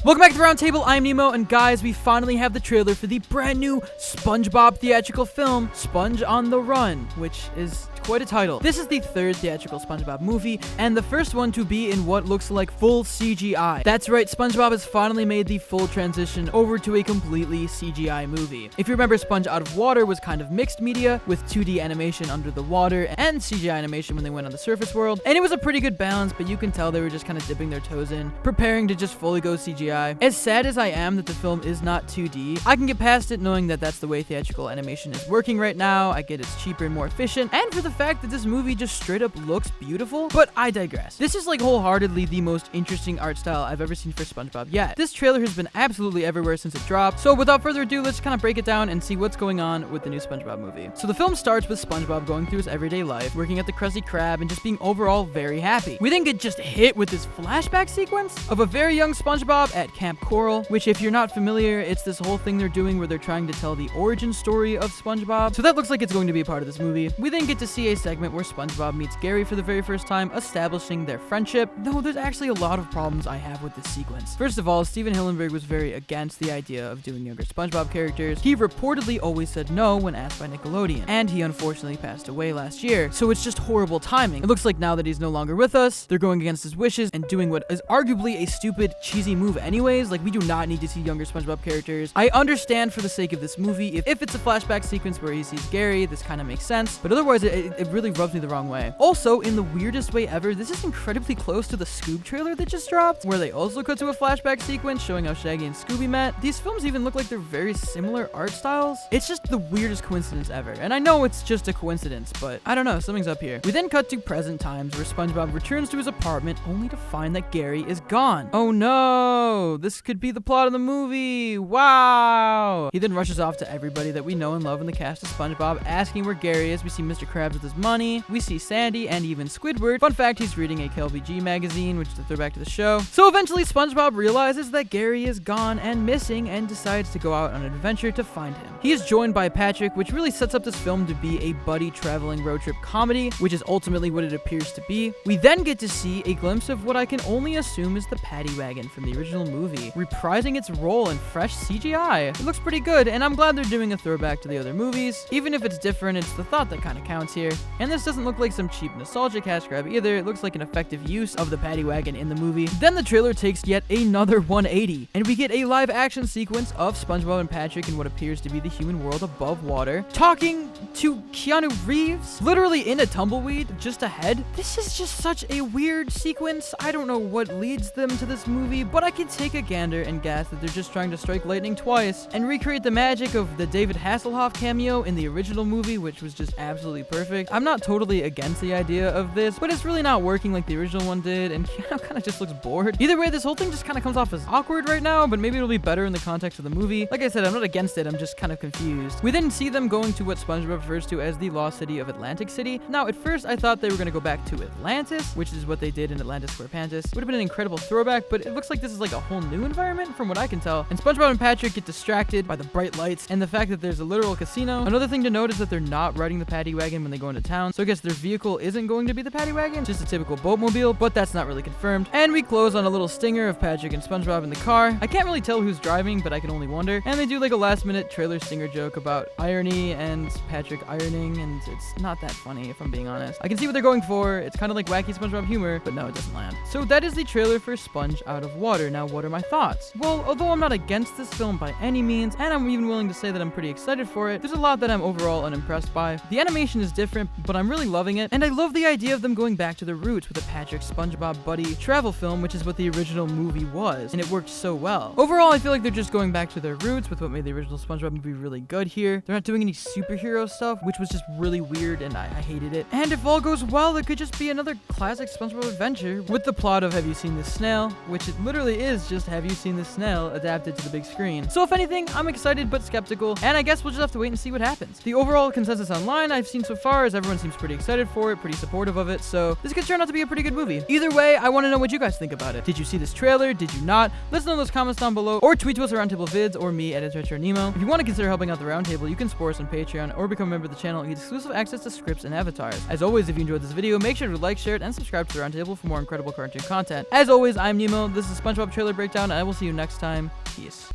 Welcome back to the Roundtable. I'm Nemo, and guys, we finally have the trailer for the brand new SpongeBob theatrical film, Sponge on the Run, which is quite a title. This is the third theatrical SpongeBob movie, and the first one to be in what looks like full CGI. That's right, SpongeBob has finally made the full transition over to a completely CGI movie. If you remember, Sponge Out of Water was kind of mixed media, with 2D animation under the water and CGI animation when they went on the surface world, and it was a pretty good balance, but you can tell they were just kind of dipping their toes in, preparing to just fully go CGI. As sad as I am that the film is not 2D, I can get past it knowing that that's the way theatrical animation is working right now. I get it's cheaper and more efficient, and for the fact that this movie just straight up looks beautiful, but I digress. This is like wholeheartedly the most interesting art style I've ever seen for SpongeBob yet. This trailer has been absolutely everywhere since it dropped, so without further ado, let's kind of break it down and see what's going on with the new SpongeBob movie. So the film starts with SpongeBob going through his everyday life, working at the Krusty Krab, and just being overall very happy. We then get just hit with this flashback sequence of a very young SpongeBob at Camp Coral, which if you're not familiar, it's this whole thing they're doing where they're trying to tell the origin story of SpongeBob. So that looks like it's going to be a part of this movie. We then get to see a segment where SpongeBob meets Gary for the very first time, establishing their friendship. Though there's actually a lot of problems I have with this sequence. First of all, Steven Hillenburg was very against the idea of doing younger SpongeBob characters. He reportedly always said no when asked by Nickelodeon, and he unfortunately passed away last year, so it's just horrible timing. It looks like now that he's no longer with us, they're going against his wishes and doing what is arguably a stupid, cheesy move anyways. Like, we do not need to see younger SpongeBob characters. I understand for the sake of this movie, if it's a flashback sequence where he sees Gary, this kind of makes sense, but otherwise it really rubs me the wrong way. Also, in the weirdest way ever, this is incredibly close to the Scoob trailer that just dropped, where they also cut to a flashback sequence showing how Shaggy and Scooby met. These films even look like they're very similar art styles. It's just the weirdest coincidence ever, and I know it's just a coincidence, but I don't know, something's up here. We then cut to present times where SpongeBob returns to his apartment only to find that Gary is gone. Oh no, this could be the plot of the movie. Wow. He then rushes off to everybody that we know and love in the cast of SpongeBob, asking where Gary is. We see Mr. Krabs with his money. We see Sandy and even Squidward. Fun fact, he's reading a KLBG magazine, which is a throwback to the show. So eventually SpongeBob realizes that Gary is gone and missing and decides to go out on an adventure to find him. He is joined by Patrick, which really sets up this film to be a buddy traveling road trip comedy, which is ultimately what it appears to be. We then get to see a glimpse of what I can only assume is the paddy wagon from the original movie, reprising its role in fresh CGI. It looks pretty good, and I'm glad they're doing a throwback to the other movies. Even if it's different, it's the thought that kind of counts here. And this doesn't look like some cheap nostalgia cash grab either. It looks like an effective use of the paddy wagon in the movie. Then the trailer takes yet another 180, and we get a live action sequence of SpongeBob and Patrick in what appears to be the human world above water, talking to Keanu Reeves, literally in a tumbleweed just ahead. This is just such a weird sequence. I don't know what leads them to this movie, but I can take a gander and guess that they're just trying to strike lightning twice and recreate the magic of the David Hasselhoff cameo in the original movie, which was just absolutely perfect. I'm not totally against the idea of this, but it's really not working like the original one did, and Keanu kind of just looks bored. Either way, this whole thing just kind of comes off as awkward right now, but maybe it'll be better in the context of the movie. Like I said, I'm not against it, I'm just kind of confused. We then see them going to what SpongeBob refers to as the lost city of Atlantic City. Now, at first, I thought they were going to go back to Atlantis, which is what they did in Atlantis SquarePants. Would have been an incredible throwback, but it looks like this is like a whole new environment from what I can tell. And SpongeBob and Patrick get distracted by the bright lights and the fact that there's a literal casino. Another thing to note is that they're not riding the paddy wagon when they go into town, so I guess their vehicle isn't going to be the paddy wagon, just a typical boatmobile, but that's not really confirmed. And we close on a little stinger of Patrick and SpongeBob in the car. I can't really tell who's driving, but I can only wonder. And they do like a last minute trailer stinger joke about irony and Patrick ironing, and it's not that funny if I'm being honest. I can see what they're going for. It's kind of like wacky SpongeBob humor, but no, it doesn't land. So that is the trailer for Sponge Out of Water. Now, what are my thoughts? Well, although I'm not against this film by any means, and I'm even willing to say that I'm pretty excited for it, there's a lot that I'm overall unimpressed by. The animation is different, but I'm really loving it, and I love the idea of them going back to their roots with a Patrick SpongeBob buddy travel film, which is what the original movie was, and it worked so well. Overall, I feel like they're just going back to their roots with what made the original SpongeBob movie really good here. They're not doing any superhero stuff, which was just really weird, and I hated it. And if all goes well, it could just be another classic SpongeBob adventure with the plot of Have You Seen This Snail, which it literally is just Have You Seen This Snail adapted to the big screen. So if anything, I'm excited but skeptical, and I guess we'll just have to wait and see what happens. The overall consensus online I've seen so far stars. Everyone seems pretty excited for it, pretty supportive of it, so this could turn out to be a pretty good movie. Either way, I want to know what you guys think about it. Did you see this trailer? Did you not? Let us know in those comments down below, or tweet to us at Roundtable Vids or me at Nemo. If you want to consider helping out the Roundtable, you can support us on Patreon or become a member of the channel and get exclusive access to scripts and avatars. As always, if you enjoyed this video, make sure to like, share it, and subscribe to the Roundtable for more incredible cartoon content. As always, I'm Nemo, this is SpongeBob Trailer Breakdown, and I will see you next time. Peace.